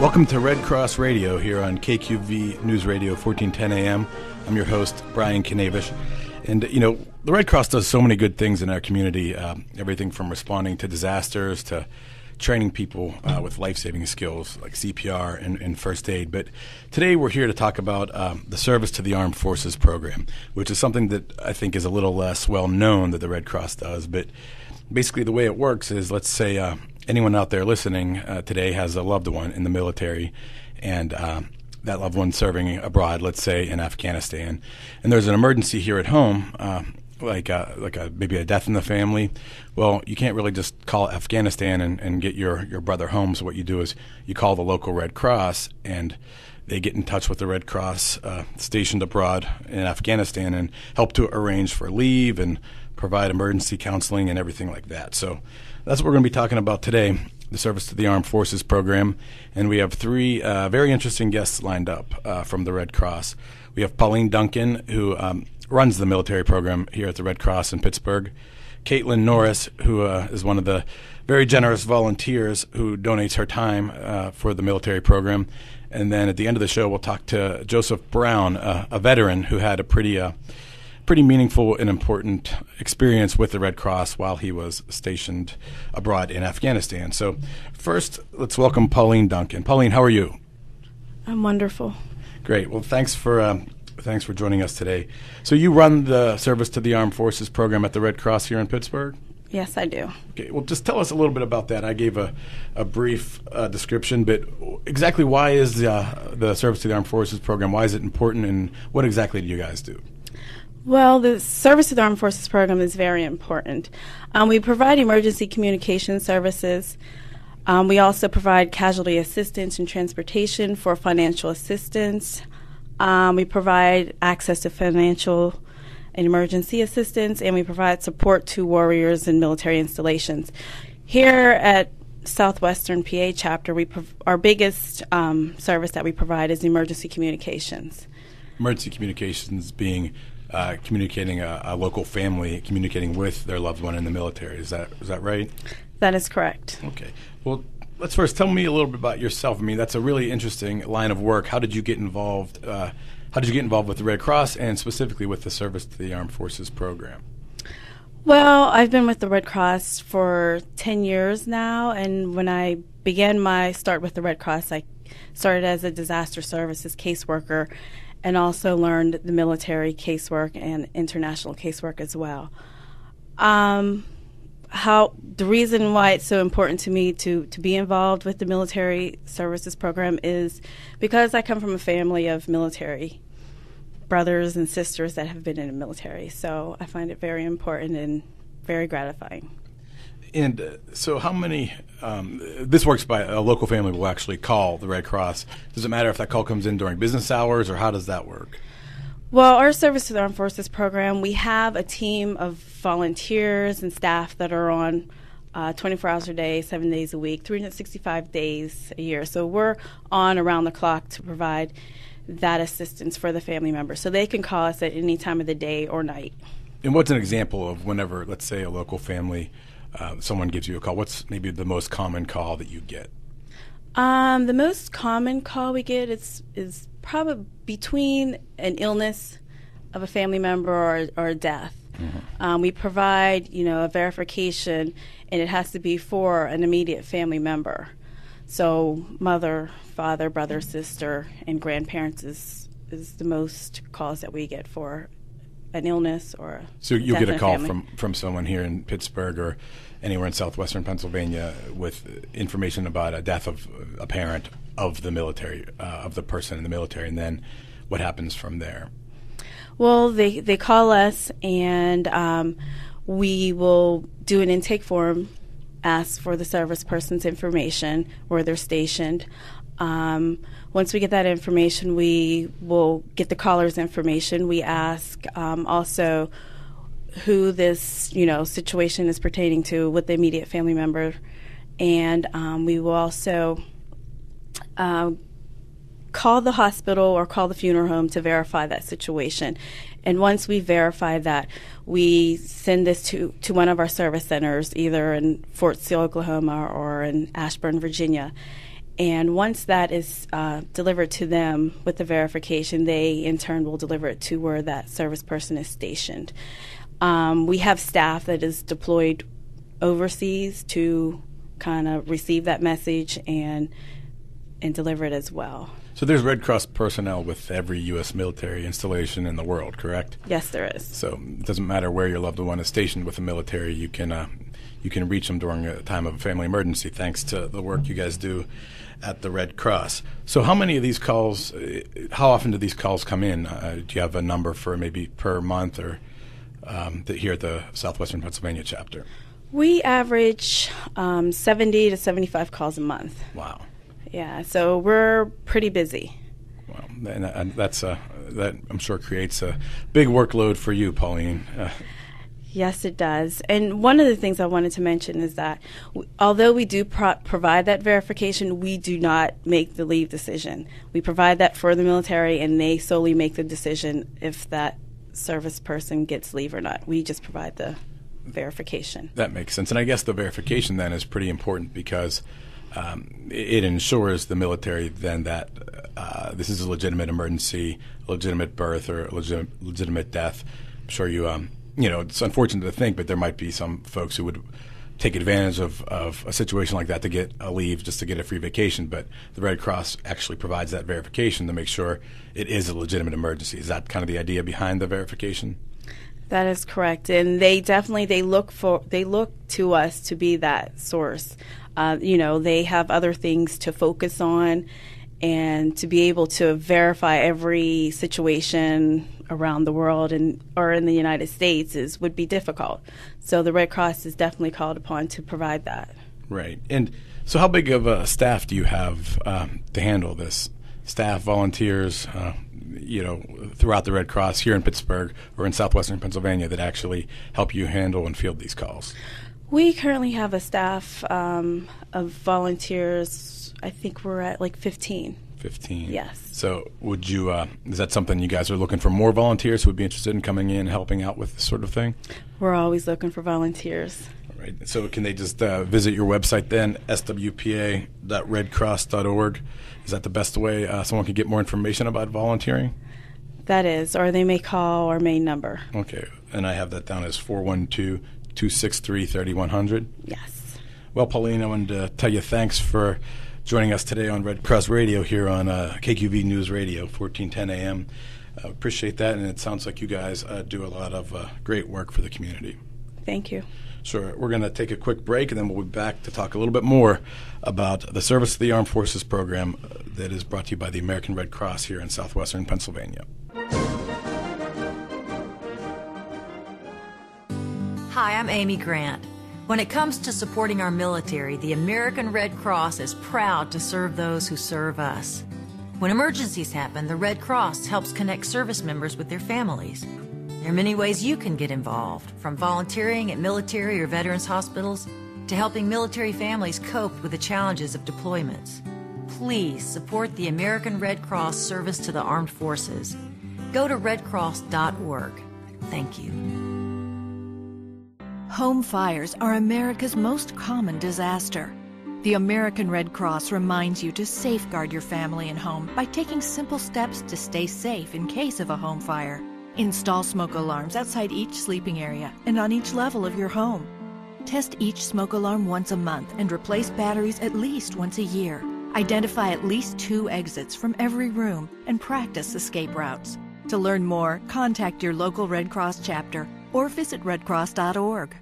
Welcome to Red Cross Radio here on KQV News Radio 1410 AM. I'm your host, Brian Knavish. And, the Red Cross does so many good things in our community, everything from responding to disasters to training people with life-saving skills like CPR and first aid. But today we're here to talk about the Service to the Armed Forces program, which is something that I think is a little less well known that the Red Cross does. But basically the way it works is, let's say anyone out there listening today has a loved one in the military, and that loved one serving abroad, let's say in Afghanistan, and there's an emergency here at home, maybe a death in the family. Well, you can't really just call Afghanistan and get your brother home. So what you do is you call the local Red Cross, and they get in touch with the Red Cross stationed abroad in Afghanistan and help to arrange for leave and provide emergency counseling and everything like that. So that's what we're going to be talking about today, the Service to the Armed Forces program. And we have three very interesting guests lined up from the Red Cross. We have Pauline Duncan, who runs the military program here at the Red Cross in Pittsburgh. Caitlin Norris, who is one of the very generous volunteers who donates her time for the military program. And then at the end of the show, we'll talk to Joseph Brown, a veteran who had a pretty meaningful and important experience with the Red Cross while he was stationed abroad in Afghanistan. So first, let's welcome Pauline Duncan. Pauline, how are you? I'm wonderful. Great. Well, thanks for joining us today. So you run the Service to the Armed Forces program at the Red Cross here in Pittsburgh? Yes, I do. Okay. Well, just tell us a little bit about that. I gave a brief description, but exactly why is the Service to the Armed Forces program, why is it important, and what exactly do you guys do? Well, the Service to the Armed Forces program is very important. We provide emergency communication services. We also provide casualty assistance and transportation for financial assistance. We provide access to financial and emergency assistance, and we provide support to warriors and military installations. Here at Southwestern PA chapter, our biggest service that we provide is emergency communications. Emergency communications being communicating a local family, communicating with their loved one in the military. Is that right? That is correct. Okay. Well, let's first tell me a little bit about yourself. I mean, that's a really interesting line of work. How did you get involved? How did you get involved with the Red Cross and specifically with the Service to the Armed Forces program? Well, I've been with the Red Cross for 10 years now, and when I began my start with the Red Cross, I started as a disaster services caseworker and also learned the military casework and international casework as well. The reason why it's so important to me to be involved with the military services program is because I come from a family of military brothers and sisters that have been in the military. So I find it very important and very gratifying. And so how many, this works by a local family will actually call the Red Cross. Does it matter if that call comes in during business hours, or how does that work? Well, our Service to the Armed Forces program, we have a team of volunteers and staff that are on 24 hours a day, 7 days a week, 365 days a year. So we're on around the clock to provide that assistance for the family members. So they can call us at any time of the day or night. And what's an example of whenever, let's say, a local family, someone gives you a call, what's maybe the most common call that you get? The most common call we get is probably between an illness of a family member or a death. Mm-hmm. We provide, a verification, and it has to be for an immediate family member. So mother, father, brother, sister, and grandparents is the most calls that we get for an illness or so you'll get a call from someone here in Pittsburgh or anywhere in southwestern Pennsylvania with information about a death of a parent of the military, of the person in the military, and then what happens from there? Well, they call us, and we will do an intake form, ask for the service person's information, where they're stationed. Once we get that information, we will get the caller's information. We ask also who this situation is pertaining to with the immediate family member, and we will also call the hospital or call the funeral home to verify that situation. And once we verify that, we send this to one of our service centers, either in Fort Sill, Oklahoma, or in Ashburn, Virginia. And once that is delivered to them with the verification, they in turn will deliver it to where that service person is stationed. We have staff that is deployed overseas to kind of receive that message and deliver it as well. So there's Red Cross personnel with every U.S. military installation in the world, correct? Yes, there is. So it doesn't matter where your loved one is stationed with the military, you can reach them during a time of a family emergency thanks to the work you guys do at the Red Cross. So how many of these calls, how often do these calls come in? Do you have a number for maybe per month or here at the Southwestern Pennsylvania chapter? We average 70 to 75 calls a month. Wow. Yeah, so we're pretty busy. Well, and that I'm sure creates a big workload for you, Pauline. Yes, it does. And one of the things I wanted to mention is that although we do provide that verification, we do not make the leave decision. We provide that for the military, and they solely make the decision if that service person gets leave or not. We just provide the verification. That makes sense. And I guess the verification then is pretty important because it ensures the military then that this is a legitimate emergency, a legitimate birth, or a legitimate death. I'm sure it's unfortunate to think, but there might be some folks who would take advantage of a situation like that to get a leave just to get a free vacation. But the Red Cross actually provides that verification to make sure it is a legitimate emergency. Is that kind of the idea behind the verification? That is correct, and they look to us to be that source. They have other things to focus on, and to be able to verify every situation around the world or in the United States would be difficult. So the Red Cross is definitely called upon to provide that. Right. And so how big of a staff do you have to handle this? Staff, volunteers, throughout the Red Cross here in Pittsburgh or in southwestern Pennsylvania that actually help you handle and field these calls? We currently have a staff of volunteers. I think we're at like 15. 15. Yes. So would you, is that something you guys are looking for more volunteers who would be interested in coming in and helping out with this sort of thing? We're always looking for volunteers. All right. So can they just visit your website then, swpa.redcross.org? Is that the best way someone can get more information about volunteering? That is, or they may call our main number. Okay. And I have that down as 412-263-3100. Yes. Well, Pauline, I wanted to tell you thanks for joining us today on Red Cross Radio here on KQV News Radio, 1410 AM. Appreciate that, and it sounds like you guys do a lot of great work for the community. Thank you. Sure. We're going to take a quick break, and then we'll be back to talk a little bit more about the Service to the Armed Forces program that is brought to you by the American Red Cross here in southwestern Pennsylvania. Hi, I'm Amy Grant. When it comes to supporting our military, the American Red Cross is proud to serve those who serve us. When emergencies happen, the Red Cross helps connect service members with their families. There are many ways you can get involved, from volunteering at military or veterans hospitals to helping military families cope with the challenges of deployments. Please support the American Red Cross service to the armed forces. Go to redcross.org. Thank you. Home fires are America's most common disaster. The American Red Cross reminds you to safeguard your family and home by taking simple steps to stay safe in case of a home fire. Install smoke alarms outside each sleeping area and on each level of your home. Test each smoke alarm once a month and replace batteries at least once a year. Identify at least 2 exits from every room and practice escape routes. To learn more, contact your local Red Cross chapter or visit redcross.org.